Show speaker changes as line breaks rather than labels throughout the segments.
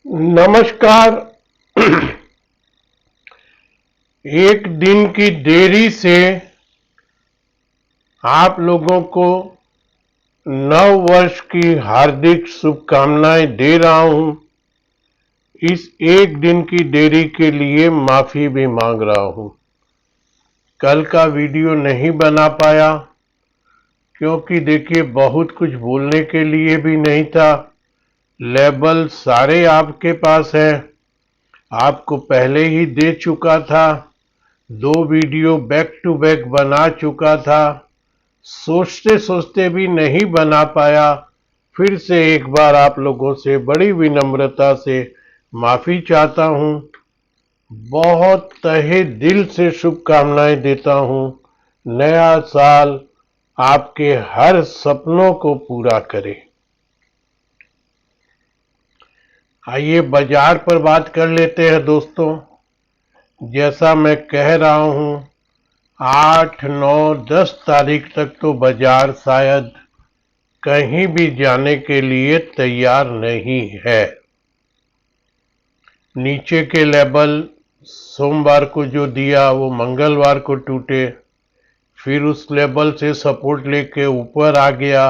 नमस्कार। एक दिन की देरी से आप लोगों को नव वर्ष की हार्दिक शुभकामनाएं दे रहा हूं। इस एक दिन की देरी के लिए माफी भी मांग रहा हूं। कल का वीडियो नहीं बना पाया क्योंकि देखिए बहुत कुछ बोलने के लिए भी नहीं था। लेबल सारे आपके पास है, आपको पहले ही दे चुका था। 2 वीडियो बैक टू बैक बना चुका था। सोचते सोचते भी नहीं बना पाया। फिर से एक बार आप लोगों से बड़ी विनम्रता से माफी चाहता हूं। बहुत तहे दिल से शुभकामनाएं देता हूं। नया साल आपके हर सपनों को पूरा करे। आइए बाजार पर बात कर लेते हैं दोस्तों। जैसा मैं कह रहा हूं, 8, 9, 10 तारीख तक तो बाजार शायद कहीं भी जाने के लिए तैयार नहीं है। नीचे के लेबल सोमवार को जो दिया वो मंगलवार को टूटे, फिर उस लेबल से सपोर्ट लेके ऊपर आ गया।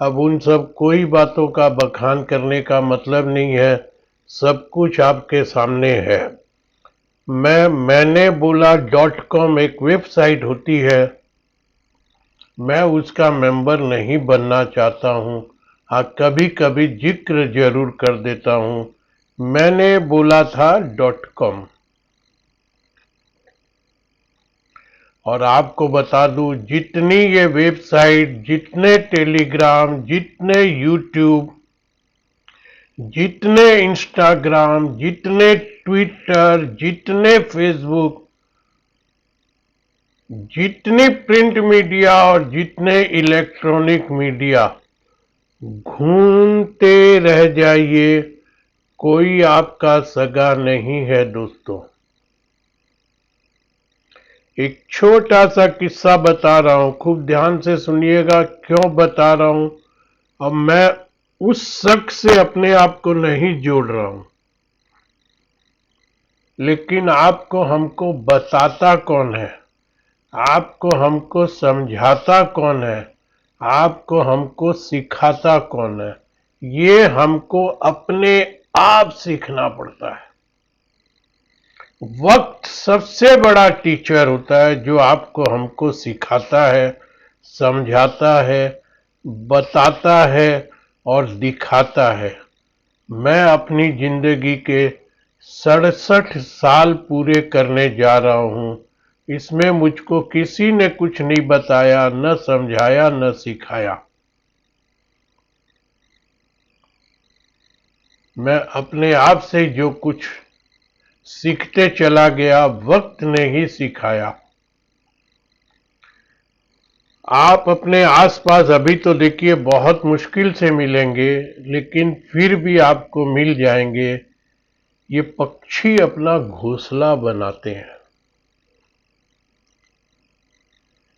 अब उन सब कोई बातों का बखान करने का मतलब नहीं है, सब कुछ आपके सामने है। मैंने बोला .com एक वेबसाइट होती है, मैं उसका मेंबर नहीं बनना चाहता हूं। हाँ, कभी कभी जिक्र जरूर कर देता हूं। मैंने बोला था .com। और आपको बता दूं, जितनी ये वेबसाइट, जितने टेलीग्राम, जितने यूट्यूब, जितने इंस्टाग्राम, जितने ट्विटर, जितने फेसबुक, जितनी प्रिंट मीडिया और जितने इलेक्ट्रॉनिक मीडिया, घूमते रह जाइए, कोई आपका सगा नहीं है दोस्तों। एक छोटा सा किस्सा बता रहा हूं, खूब ध्यान से सुनिएगा क्यों बता रहा हूं। अब मैं उस शख्स से अपने आप को नहीं जोड़ रहा हूं, लेकिन आपको हमको बताता कौन है, आपको हमको समझाता कौन है, आपको हमको सिखाता कौन है, ये हमको अपने आप सीखना पड़ता है। वक्त सबसे बड़ा टीचर होता है, जो आपको हमको सिखाता है, समझाता है, बताता है और दिखाता है। मैं अपनी जिंदगी के 67 साल पूरे करने जा रहा हूं। इसमें मुझको किसी ने कुछ नहीं बताया, न समझाया, न सिखाया। मैं अपने आप से जो कुछ सीखते चला गया, वक्त ने ही सिखाया। आप अपने आसपास अभी तो देखिए बहुत मुश्किल से मिलेंगे, लेकिन फिर भी आपको मिल जाएंगे। ये पक्षी अपना घोंसला बनाते हैं।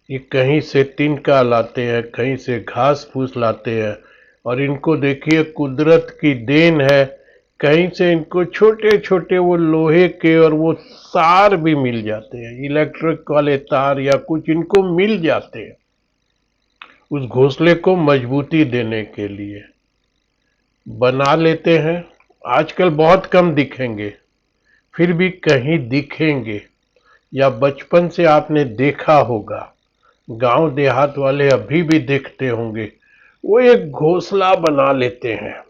ये कहीं से तिनका लाते हैं, कहीं से घास फूस लाते हैं, और इनको देखिए कुदरत की देन है, कहीं से इनको छोटे छोटे वो लोहे के और वो तार भी मिल जाते हैं, इलेक्ट्रिक वाले तार या कुछ इनको मिल जाते हैं उस घोंसले को मजबूती देने के लिए। बना लेते हैं। आजकल बहुत कम दिखेंगे, फिर भी कहीं दिखेंगे, या बचपन से आपने देखा होगा। गांव देहात वाले अभी भी देखते होंगे, वो एक घोंसला बना लेते हैं,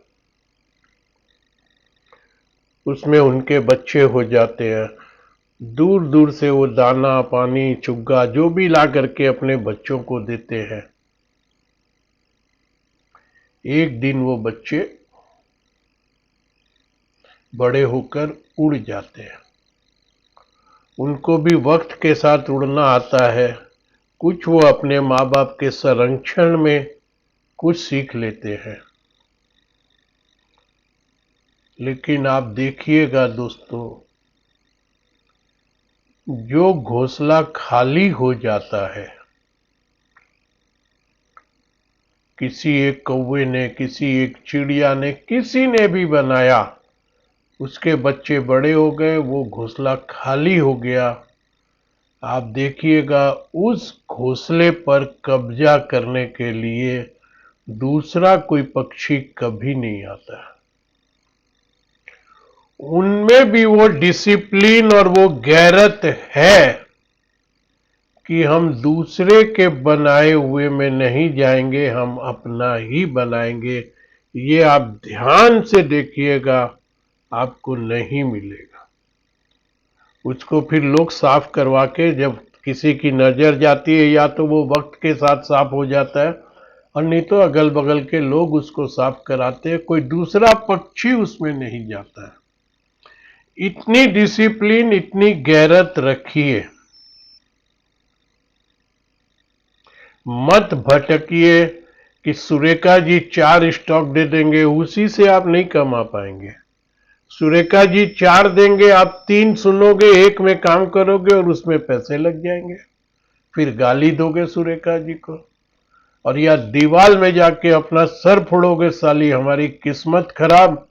उसमें उनके बच्चे हो जाते हैं। दूर दूर से वो दाना पानी चुग्गा जो भी ला करके अपने बच्चों को देते हैं। एक दिन वो बच्चे बड़े होकर उड़ जाते हैं। उनको भी वक्त के साथ उड़ना आता है। कुछ वो अपने माँ बाप के संरक्षण में कुछ सीख लेते हैं। लेकिन आप देखिएगा दोस्तों, जो घोंसला खाली हो जाता है, किसी एक कौवे ने, किसी एक चिड़िया ने, किसी ने भी बनाया, उसके बच्चे बड़े हो गए, वो घोंसला खाली हो गया। आप देखिएगा उस घोंसले पर कब्जा करने के लिए दूसरा कोई पक्षी कभी नहीं आता। उनमें भी वो डिसिप्लिन और वो गैरत है कि हम दूसरे के बनाए हुए में नहीं जाएंगे, हम अपना ही बनाएंगे। ये आप ध्यान से देखिएगा, आपको नहीं मिलेगा। उसको फिर लोग साफ करवा के, जब किसी की नजर जाती है, या तो वो वक्त के साथ साफ हो जाता है और नहीं तो अगल बगल के लोग उसको साफ कराते हैं। कोई दूसरा पक्षी उसमें नहीं जाता है। इतनी डिसिप्लिन, इतनी गैरत रखिए। मत भटकिए कि सुरेखा जी 4 स्टॉक दे देंगे, उसी से आप नहीं कमा पाएंगे। सुरेखा जी 4 देंगे, आप 3 सुनोगे, एक में काम करोगे और उसमें पैसे लग जाएंगे। फिर गाली दोगे सुरेखा जी को, और या दीवार में जाके अपना सर फोड़ोगे, साली हमारी किस्मत खराब,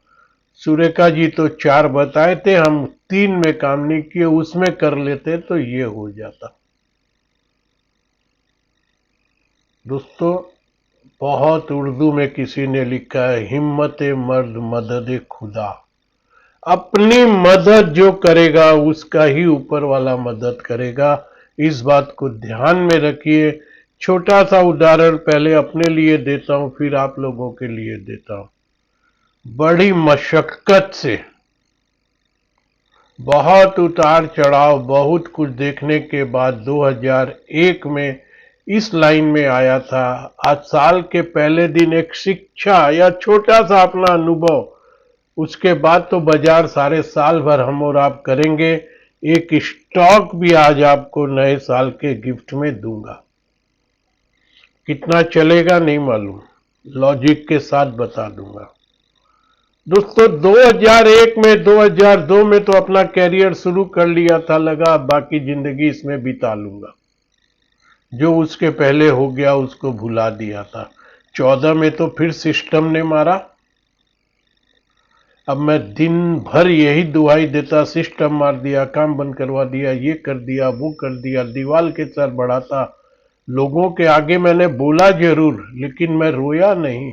सुरेखा जी तो 4 बताए थे, हम 3 में काम नहीं किए, उसमें कर लेते तो ये हो जाता। दोस्तों, बहुत उर्दू में किसी ने लिखा है, हिम्मत मर्द मदद खुदा। अपनी मदद जो करेगा उसका ही ऊपर वाला मदद करेगा। इस बात को ध्यान में रखिए। छोटा सा उदाहरण पहले अपने लिए देता हूं, फिर आप लोगों के लिए देता हूं। बड़ी मशक्कत से, बहुत उतार चढ़ाव, बहुत कुछ देखने के बाद 2001 में इस लाइन में आया था। आज साल के पहले दिन एक शिक्षा या छोटा सा अपना अनुभव, उसके बाद तो बाजार सारे साल भर हम और आप करेंगे। एक स्टॉक भी आज आपको नए साल के गिफ्ट में दूंगा। कितना चलेगा नहीं मालूम, लॉजिक के साथ बता दूंगा। दोस्तों, 2001 में, 2002 में तो अपना कैरियर शुरू कर लिया था, लगा बाकी जिंदगी इसमें बिता लूंगा। जो उसके पहले हो गया उसको भुला दिया था। 14 में तो फिर सिस्टम ने मारा। अब मैं दिन भर यही दुहाई देता, सिस्टम मार दिया, काम बंद करवा दिया, ये कर दिया, वो कर दिया, दीवार के सर बढ़ाता। लोगों के आगे मैंने बोला जरूर, लेकिन मैं रोया नहीं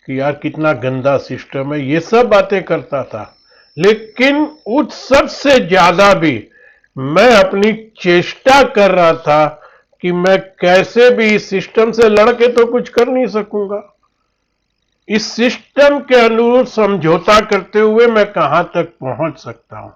कि यार कितना गंदा सिस्टम है, ये सब बातें करता था। लेकिन उस सब से ज्यादा भी मैं अपनी चेष्टा कर रहा था कि मैं कैसे भी इस सिस्टम से लड़के तो कुछ कर नहीं सकूंगा, इस सिस्टम के अनुरूप समझौता करते हुए मैं कहां तक पहुंच सकता हूं।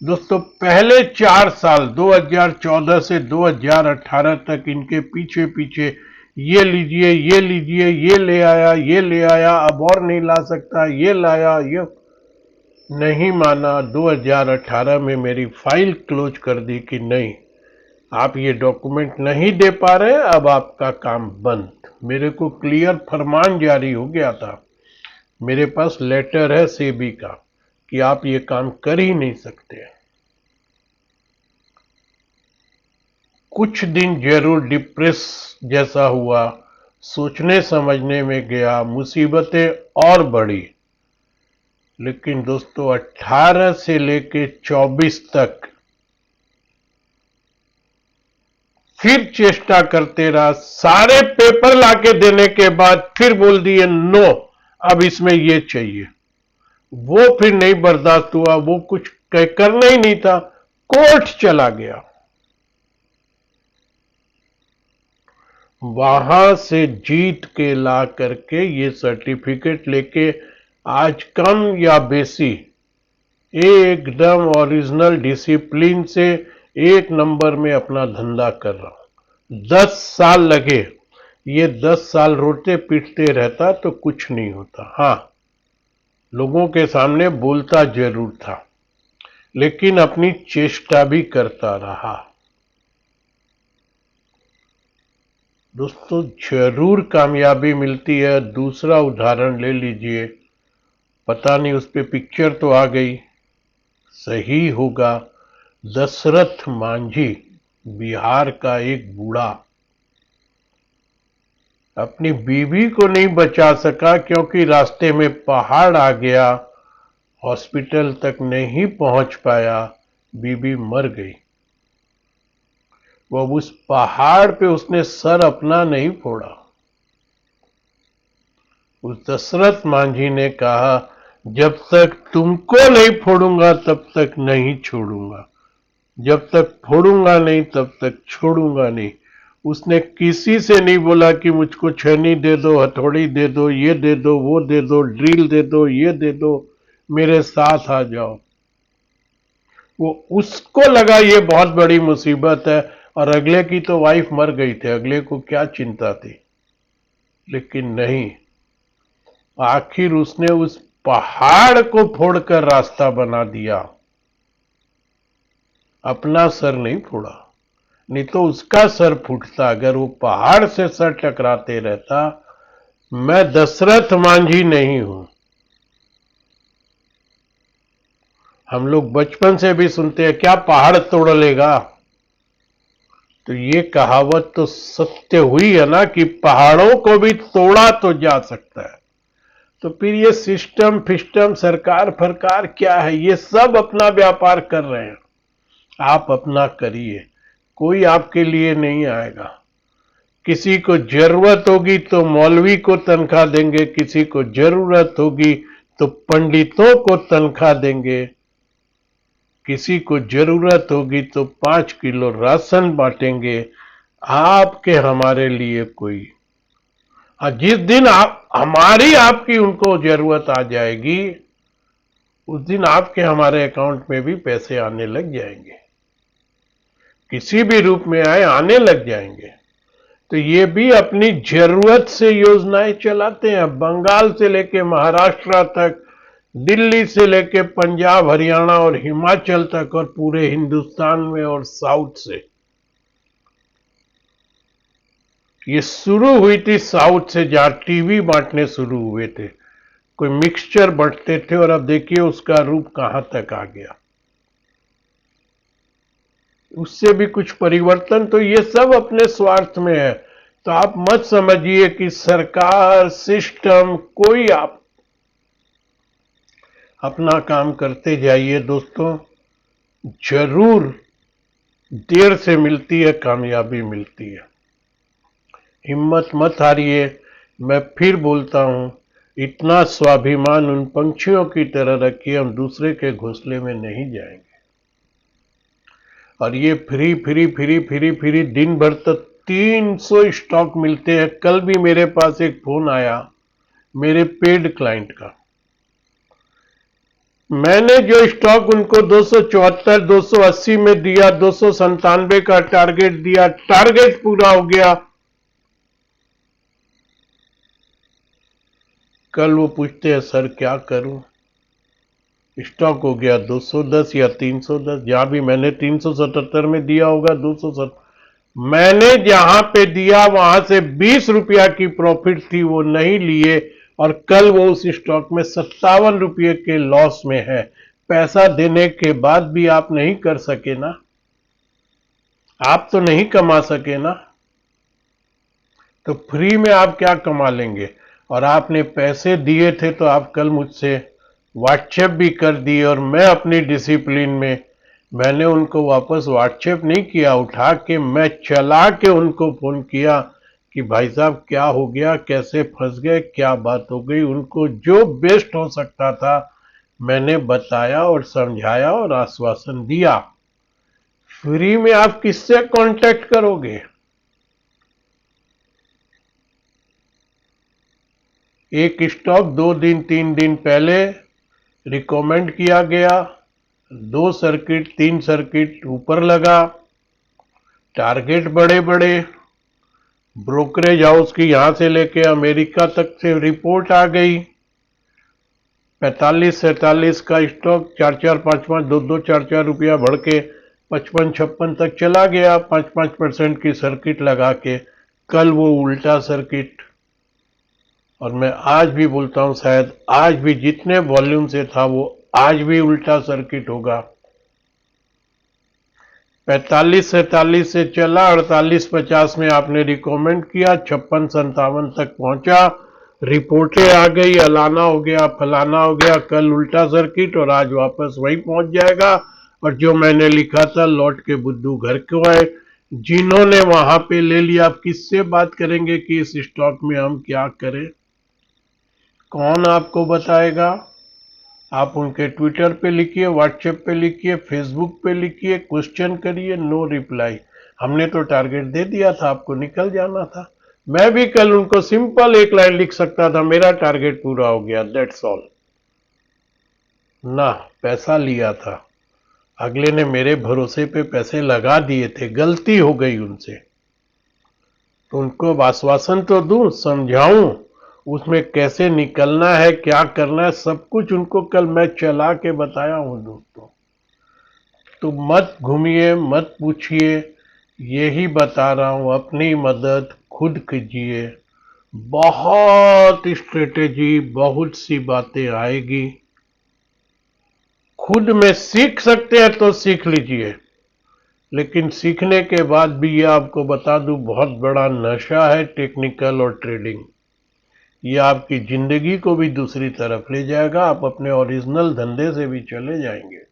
दोस्तों, पहले 4 साल 2014 से 2018 तक इनके पीछे पीछे, ये लीजिए, ये लीजिए, ये ले आया, ये ले आया, अब और नहीं ला सकता, ये लाया, ये नहीं माना। 2018 में मेरी फाइल क्लोज कर दी कि नहीं, आप ये डॉक्यूमेंट नहीं दे पा रहे, अब आपका काम बंद। मेरे को क्लियर फरमान जारी हो गया था, मेरे पास लेटर है सेबी का कि आप ये काम कर ही नहीं सकते। कुछ दिन जरूर डिप्रेस जैसा हुआ, सोचने समझने में गया, मुसीबतें और बढ़ी। लेकिन दोस्तों, 18 से लेके 24 तक फिर चेष्टा करते रहा। सारे पेपर लाके देने के बाद फिर बोल दिए नो, अब इसमें ये चाहिए। वो फिर नहीं बर्दाश्त हुआ, वो कुछ करना ही नहीं था, कोर्ट चला गया। वहां से जीत के ला करके ये सर्टिफिकेट लेके आज कम या बेसी एकदम ओरिजिनल डिसिप्लिन से 1 नंबर में अपना धंधा कर रहा हूं। 10 साल लगे। ये 10 साल रोते पीटते रहता तो कुछ नहीं होता। हाँ, लोगों के सामने बोलता जरूर था, लेकिन अपनी चेष्टा भी करता रहा। दोस्तों, जरूर कामयाबी मिलती है। दूसरा उदाहरण ले लीजिए, पता नहीं उस पे पिक्चर तो आ गई, सही होगा, दशरथ मांझी, बिहार का एक बूढ़ा। अपनी बीवी को नहीं बचा सका क्योंकि रास्ते में पहाड़ आ गया, हॉस्पिटल तक नहीं पहुंच पाया, बीवी मर गई। वो उस पहाड़ पे उसने सर अपना नहीं फोड़ा। उस दशरथ मांझी ने कहा, जब तक तुमको नहीं फोड़ूंगा तब तक नहीं छोड़ूंगा, जब तक फोड़ूंगा नहीं तब तक छोड़ूंगा नहीं। उसने किसी से नहीं बोला कि मुझको छेनी दे दो, हथौड़ी दे दो, ये दे दो, वो दे दो, ड्रिल दे दो, ये दे दो, मेरे साथ आ जाओ। वो उसको लगा ये बहुत बड़ी मुसीबत है, और अगले की तो वाइफ मर गई थी, अगले को क्या चिंता थी। लेकिन नहीं, आखिर उसने उस पहाड़ को फोड़कर रास्ता बना दिया, अपना सर नहीं फोड़ा। नहीं तो उसका सर फूटता, अगर वो पहाड़ से सर टकराते रहता। मैं दशरथ मांझी नहीं हूं। हम लोग बचपन से भी सुनते हैं, क्या पहाड़ तोड़ लेगा। तो ये कहावत तो सत्य हुई है ना, कि पहाड़ों को भी तोड़ा तो जा सकता है। तो फिर ये सिस्टम फिस्टम सरकार फरकार क्या है, ये सब अपना व्यापार कर रहे हैं। आप अपना करिए, कोई आपके लिए नहीं आएगा। किसी को जरूरत होगी तो मौलवी को तनख्वाह देंगे, किसी को जरूरत होगी तो पंडितों को तनख्वाह देंगे, किसी को जरूरत होगी तो 5 किलो राशन बांटेंगे। आपके हमारे लिए कोई, जिस दिन आप हमारी आपकी उनको जरूरत आ जाएगी, उस दिन आपके हमारे अकाउंट में भी पैसे आने लग जाएंगे, किसी भी रूप में आए, आने लग जाएंगे। तो ये भी अपनी जरूरत से योजनाएं चलाते हैं, बंगाल से लेके महाराष्ट्र तक, दिल्ली से लेके पंजाब हरियाणा और हिमाचल तक, और पूरे हिंदुस्तान में और साउथ से। ये शुरू हुई थी साउथ से, जहां टीवी बांटने शुरू हुए थे, कोई मिक्सचर बांटते थे, और अब देखिए उसका रूप कहां तक आ गया। उससे भी कुछ परिवर्तन, तो ये सब अपने स्वार्थ में है। तो आप मत समझिए कि सरकार सिस्टम, कोई, आप अपना काम करते जाइए दोस्तों, जरूर देर से मिलती है कामयाबी, मिलती है। हिम्मत मत हारिए। मैं फिर बोलता हूं, इतना स्वाभिमान उन पंछियों की तरह रखिए, हम दूसरे के घोंसले में नहीं जाएंगे। और ये free free free free free दिन भर तक 300 स्टॉक मिलते हैं। कल भी मेरे पास एक फोन आया मेरे पेड क्लाइंट का, मैंने जो स्टॉक उनको 274 280 में दिया, 297 का टारगेट दिया, टारगेट पूरा हो गया। कल वो पूछते हैं, सर क्या करूं, स्टॉक हो गया 210 या 310, जहां भी मैंने 377 में दिया होगा 270, मैंने जहां पे दिया वहां से 20 रुपया की प्रॉफिट थी, वो नहीं लिए, और कल वो उस स्टॉक में 57 रुपये के लॉस में है। पैसा देने के बाद भी आप नहीं कर सके ना, आप तो नहीं कमा सके ना। तो फ्री में आप क्या कमा लेंगे। और आपने पैसे दिए थे तो आप कल मुझसे व्हाट्सएप भी कर दिए, और मैं अपनी डिसिप्लिन में, मैंने उनको वापस व्हाट्सएप नहीं किया, उठा के मैं चला के उनको फोन किया कि भाई साहब क्या हो गया, कैसे फंस गए, क्या बात हो गई। उनको जो बेस्ट हो सकता था मैंने बताया और समझाया और आश्वासन दिया। फ्री में आप किससे कांटेक्ट करोगे। एक स्टॉक 2 दिन 3 दिन पहले रिकमेंड किया गया, 2 सर्किट 3 सर्किट ऊपर लगा, टारगेट बड़े बड़े, ब्रोकरेज हाउस की यहां से लेके अमेरिका तक से रिपोर्ट आ गई। 45-47 का स्टॉक 4-4 5-5 2-2 4-4 रुपया बढ़ के 55-56 तक चला गया, 5-5% की सर्किट लगा के। कल वो उल्टा सर्किट, और मैं आज भी बोलता हूं, शायद आज भी जितने वॉल्यूम से था वो आज भी उल्टा सर्किट होगा। 45-47 से चला, 48-50 में आपने रिकमेंड किया, 56-57 तक पहुंचा, रिपोर्टें आ गई, अलाना हो गया, फलाना हो गया, कल उल्टा सर्किट और आज वापस वही पहुंच जाएगा। और जो मैंने लिखा था लौट के बुद्धू घर को आए, जिन्होंने वहां पे ले लिया, आप किससे बात करेंगे कि इस स्टॉक में हम क्या करें? कौन आपको बताएगा? आप उनके ट्विटर पे लिखिए, व्हाट्सएप पे लिखिए, फेसबुक पे लिखिए, क्वेश्चन करिए, नो रिप्लाई। हमने तो टारगेट दे दिया था, आपको निकल जाना था। मैं भी कल उनको सिंपल एक लाइन लिख सकता था, मेरा टारगेट पूरा हो गया, दैट्स ऑल। ना, पैसा लिया था, अगले ने मेरे भरोसे पे पैसे लगा दिए थे, गलती हो गई उनसे, तो उनको आश्वासन तो दूं, समझाऊं, उसमें कैसे निकलना है, क्या करना है, सब कुछ उनको कल मैं चला के बताया हूं दोस्तों। तो मत घूमिए, मत पूछिए, यही बता रहा हूं, अपनी मदद खुद कीजिए। बहुत स्ट्रेटेजी, बहुत सी बातें आएगी, खुद में सीख सकते हैं तो सीख लीजिए, लेकिन सीखने के बाद भी ये आपको बता दूं, बहुत बड़ा नशा है टेक्निकल और ट्रेडिंग। ये आपकी जिंदगी को भी दूसरी तरफ ले जाएगा, आप अपने ओरिजिनल धंधे से भी चले जाएंगे।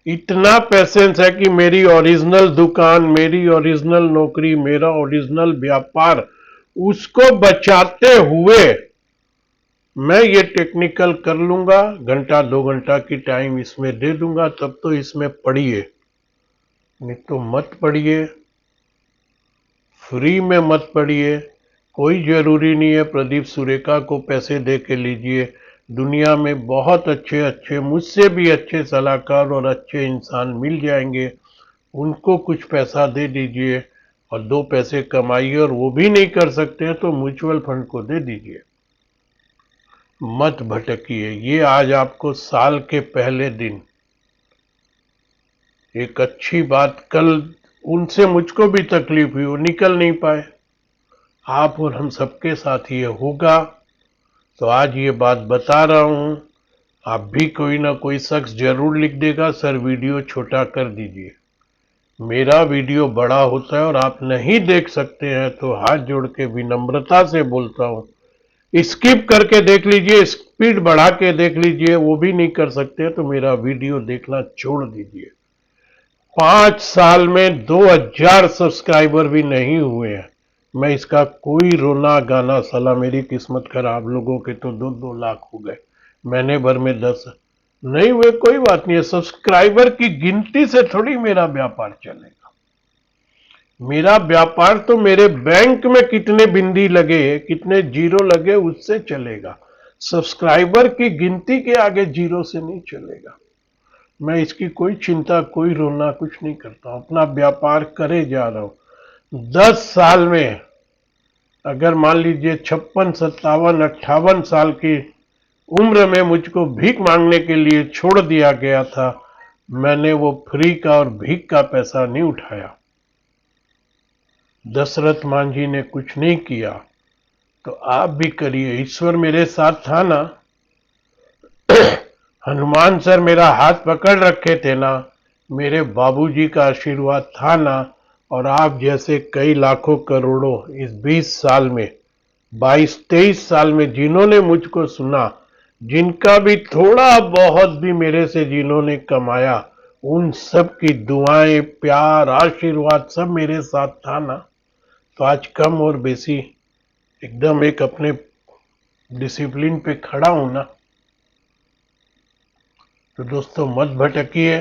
इतना पेशेंस है कि मेरी ओरिजिनल दुकान, मेरी ओरिजिनल नौकरी, मेरा ओरिजिनल व्यापार, उसको बचाते हुए मैं ये टेक्निकल कर लूंगा, घंटा 2 घंटा की टाइम इसमें दे दूंगा, तब तो इसमें पढ़िए, नहीं तो मत पढ़िए, फ्री में मत पढ़िए। कोई जरूरी नहीं है प्रदीप सुरेखा को पैसे दे के लीजिए, दुनिया में बहुत अच्छे अच्छे, मुझसे भी अच्छे सलाहकार और अच्छे इंसान मिल जाएंगे, उनको कुछ पैसा दे दीजिए और 2 पैसे कमाइए, और वो भी नहीं कर सकते हैं तो म्यूचुअल फंड को दे दीजिए। मत भटकिए। ये आज आपको साल के पहले दिन एक अच्छी बात, कल उनसे मुझको भी तकलीफ हुई, वो निकल नहीं पाए, आप और हम सबके साथ ये होगा, तो आज ये बात बता रहा हूं। आप भी कोई ना कोई शख्स जरूर लिख देगा, सर वीडियो छोटा कर दीजिए। मेरा वीडियो बड़ा होता है और आप नहीं देख सकते हैं तो हाथ जोड़ के विनम्रता से बोलता हूं, स्किप करके देख लीजिए, स्पीड बढ़ा के देख लीजिए, वो भी नहीं कर सकते तो मेरा वीडियो देखना छोड़ दीजिए। 5 साल में 2000 सब्सक्राइबर भी नहीं हुए हैं, मैं इसका कोई रोना गाना, साला मेरी किस्मत खराब, लोगों के तो 2-2 लाख हो गए, महीने भर में 10 नहीं हुए, कोई बात नहीं है, सब्सक्राइबर की गिनती से थोड़ी मेरा व्यापार चलेगा। मेरा व्यापार तो मेरे बैंक में कितने बिंदी लगे, कितने जीरो लगे, उससे चलेगा, सब्सक्राइबर की गिनती के आगे जीरो से नहीं चलेगा। मैं इसकी कोई चिंता, कोई रोना कुछ नहीं करता हूं, अपना व्यापार करे जा रहा हूं। 10 साल में अगर मान लीजिए 56, 57, 58 साल की उम्र में मुझको भीख मांगने के लिए छोड़ दिया गया था, मैंने वो फ्री का और भीख का पैसा नहीं उठाया। दशरथ मांझी ने कुछ नहीं किया, तो आप भी करिए, ईश्वर मेरे साथ था ना, हनुमान सर मेरा हाथ पकड़ रखे थे ना, मेरे बाबूजी का आशीर्वाद था ना, और आप जैसे कई लाखों करोड़ों इस 20 साल में, 22-23 साल में जिन्होंने मुझको सुना, जिनका भी थोड़ा बहुत भी मेरे से जिन्होंने कमाया, उन सब की दुआएं, प्यार, आशीर्वाद सब मेरे साथ था ना, तो आज कम और बेसी एकदम एक अपने डिसिप्लिन पे खड़ा हूं ना। तो दोस्तों मत भटकिए,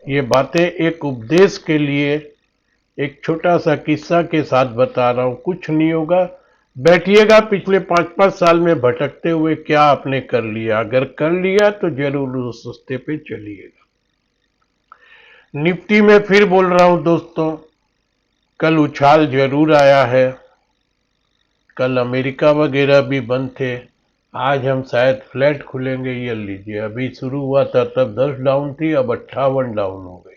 ये बातें एक उपदेश के लिए, एक छोटा सा किस्सा के साथ बता रहा हूं, कुछ नहीं होगा, बैठिएगा, पिछले 5-5 साल में भटकते हुए क्या आपने कर लिया, अगर कर लिया तो जरूर उस रास्ते पे चलिएगा। निफ्टी में फिर बोल रहा हूं दोस्तों, कल उछाल जरूर आया है, कल अमेरिका वगैरह भी बंद थे, आज हम शायद फ्लैट खुलेंगे, ये लीजिए, अभी शुरू हुआ था तब 10 डाउन थी, अब 58 डाउन हो गई,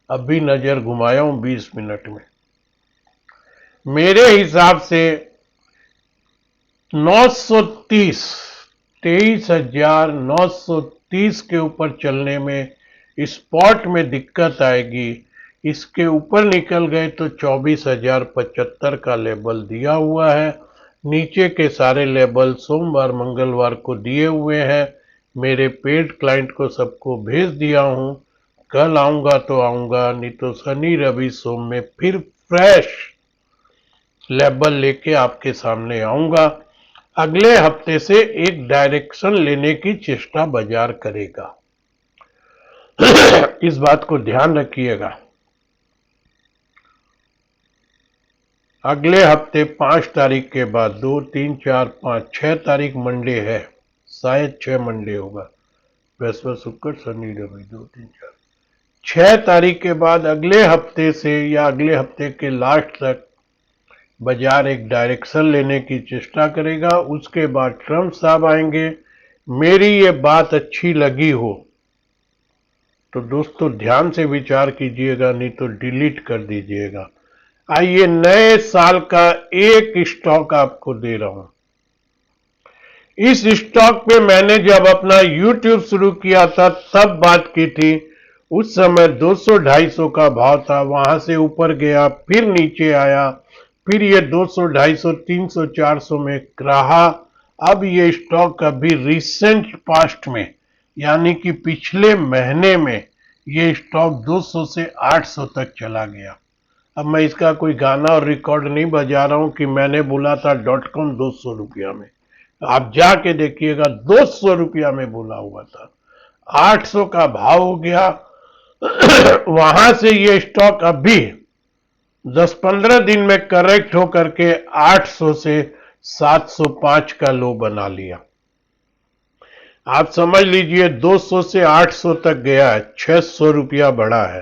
अभी नजर घुमाया हूं 20 मिनट में, मेरे हिसाब से 930, 23,930 के ऊपर चलने में स्पॉट में दिक्कत आएगी। इसके ऊपर निकल गए तो 24,075 का लेवल दिया हुआ है। नीचे के सारे लेवल सोमवार मंगलवार को दिए हुए हैं। मेरे पेड क्लाइंट को सबको भेज दिया हूं। कल आऊंगा तो आऊंगा, नहीं तो शनि रवि सोम में फिर फ्रेश लेवल लेके आपके सामने आऊंगा। अगले हफ्ते से एक डायरेक्शन लेने की चेष्टा बाजार करेगा। इस बात को ध्यान रखिएगा। अगले हफ्ते 5 तारीख के बाद 2, 3, 4, 5, 6 तारीख मंडे है, शायद 6 मंडे होगा। बृहस्पति शुक्र शनि रवि 2, 3, 4, 6 तारीख के बाद अगले हफ्ते से या अगले हफ्ते के लास्ट तक बाजार एक डायरेक्शन लेने की चेष्टा करेगा। उसके बाद ट्रम्प साहब आएंगे। मेरी ये बात अच्छी लगी हो तो दोस्तों ध्यान से विचार कीजिएगा, नहीं तो डिलीट कर दीजिएगा। आइए नए साल का एक स्टॉक आपको दे रहा हूं। इस स्टॉक पे मैंने जब अपना YouTube शुरू किया था तब बात की थी। उस समय 200-250 का भाव था, वहां से ऊपर गया, फिर नीचे आया, फिर ये 200, 250, 300, 400 में रहा। अब ये स्टॉक अभी रिसेंट पास्ट में यानी कि पिछले महीने में ये स्टॉक 200 से 800 तक चला गया। अब मैं इसका कोई गाना और रिकॉर्ड नहीं बजा रहा हूं कि मैंने बोला था .com 200 रुपया में। आप जाके देखिएगा 200 रुपया में बोला हुआ था, 800 का भाव हो गया। वहां से ये स्टॉक अभी 10-15 दिन में करेक्ट होकर के 800 से 705 का लो बना लिया। आप समझ लीजिए 200 से 800 तक गया है, 600 रुपया बढ़ा है।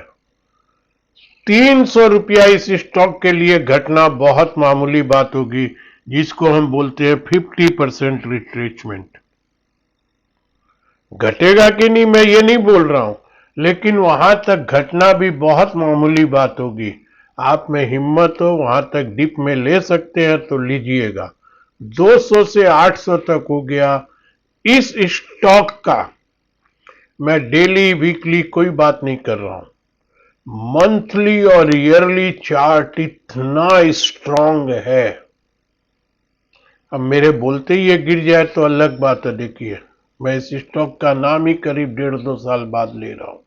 300 रुपया इस स्टॉक के लिए घटना बहुत मामूली बात होगी, जिसको हम बोलते हैं 50% रिट्रेसमेंट। घटेगा कि नहीं मैं ये नहीं बोल रहा हूं, लेकिन वहां तक घटना भी बहुत मामूली बात होगी। आप में हिम्मत हो वहां तक डिप में ले सकते हैं तो लीजिएगा। 200 से 800 तक हो गया इस स्टॉक का। मैं डेली वीकली कोई बात नहीं कर रहा हूं, मंथली और ईयरली चार्ट इतना स्ट्रांग है। अब मेरे बोलते ही ये गिर जाए तो अलग बात है। देखिए मैं इस स्टॉक का नाम ही करीब 1.5-2 साल बाद ले रहा हूं।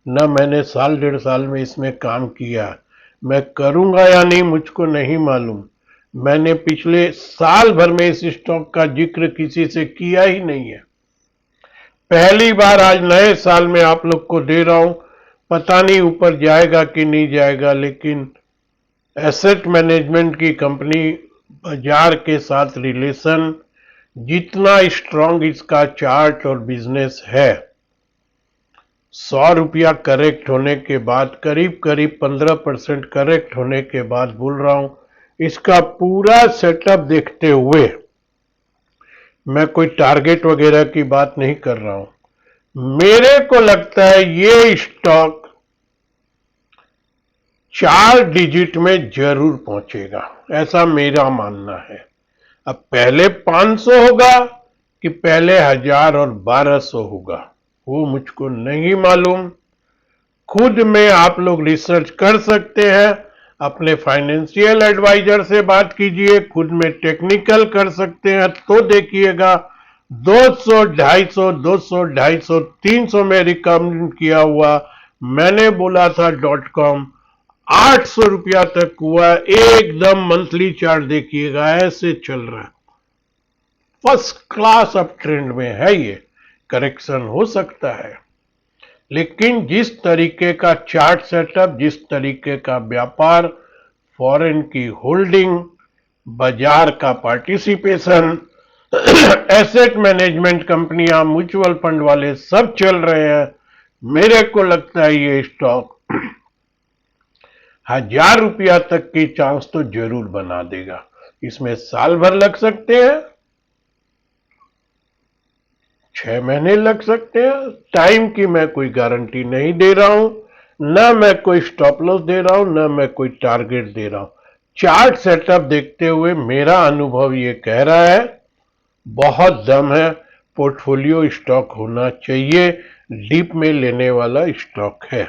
न मैंने साल 1.5 साल में इसमें काम किया, मैं करूंगा या नहीं मुझको नहीं मालूम। मैंने पिछले साल भर में इस स्टॉक का जिक्र किसी से किया ही नहीं है। पहली बार आज नए साल में आप लोग को दे रहा हूं। पता नहीं ऊपर जाएगा कि नहीं जाएगा, लेकिन एसेट मैनेजमेंट की कंपनी बाजार के साथ रिलेशन जितना स्ट्रांग इसका चार्ट और बिजनेस है, 100 रुपया करेक्ट होने के बाद करीब करीब 15% करेक्ट होने के बाद बोल रहा हूं, इसका पूरा सेटअप देखते हुए मैं कोई टारगेट वगैरह की बात नहीं कर रहा हूं। मेरे को लगता है ये स्टॉक 4 डिजिट में जरूर पहुंचेगा, ऐसा मेरा मानना है। अब पहले 500 होगा कि पहले 1000 और 1200 होगा वो मुझको नहीं मालूम। खुद में आप लोग रिसर्च कर सकते हैं, अपने फाइनेंशियल एडवाइजर से बात कीजिए, खुद में टेक्निकल कर सकते हैं तो देखिएगा 200, 250, 200, 250, 300 में रिकमेंड किया हुआ मैंने बोला था .com 800 रुपया तक हुआ। एकदम मंथली चार्ट देखिएगा ऐसे चल रहा है, फर्स्ट क्लास अप ट्रेंड में है। ये करेक्शन हो सकता है, लेकिन जिस तरीके का चार्ट सेटअप, जिस तरीके का व्यापार, फॉरेन की होल्डिंग, बाजार का पार्टिसिपेशन, एसेट मैनेजमेंट कंपनियां, म्यूचुअल फंड वाले सब चल रहे हैं। मेरे को लगता है ये स्टॉक 1000 रुपया तक की चांस तो जरूर बना देगा। इसमें साल भर लग सकते हैं, 6 महीने लग सकते हैं। टाइम की मैं कोई गारंटी नहीं दे रहा हूं, न मैं कोई स्टॉप लॉस दे रहा हूं, न मैं कोई टारगेट दे रहा हूं। चार्ट सेटअप देखते हुए मेरा अनुभव ये कह रहा है बहुत दम है। पोर्टफोलियो स्टॉक होना चाहिए, डीप में लेने वाला स्टॉक है।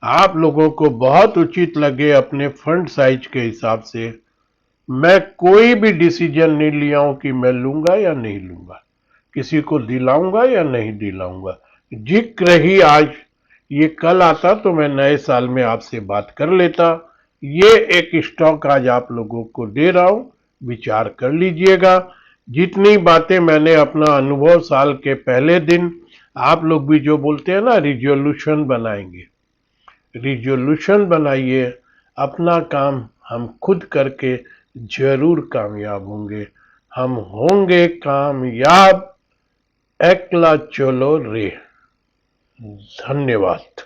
आप लोगों को बहुत उचित लगे अपने फंड साइज के हिसाब से, मैं कोई भी डिसीजन नहीं लिया हूं कि मैं लूंगा या नहीं लूंगा, किसी को दिलाऊंगा या नहीं दिलाऊंगा। जिक्र ही आज, ये कल आता तो मैं नए साल में आपसे बात कर लेता। ये एक स्टॉक आज आप लोगों को दे रहा हूं, विचार कर लीजिएगा। जितनी बातें मैंने अपना अनुभव साल के पहले दिन, आप लोग भी जो बोलते हैं ना रिजोल्यूशन बनाएंगे, रिजोल्यूशन बनाइए। अपना काम हम खुद करके जरूर कामयाब होंगे। हम होंगे कामयाब। एकला चलो रे। धन्यवाद।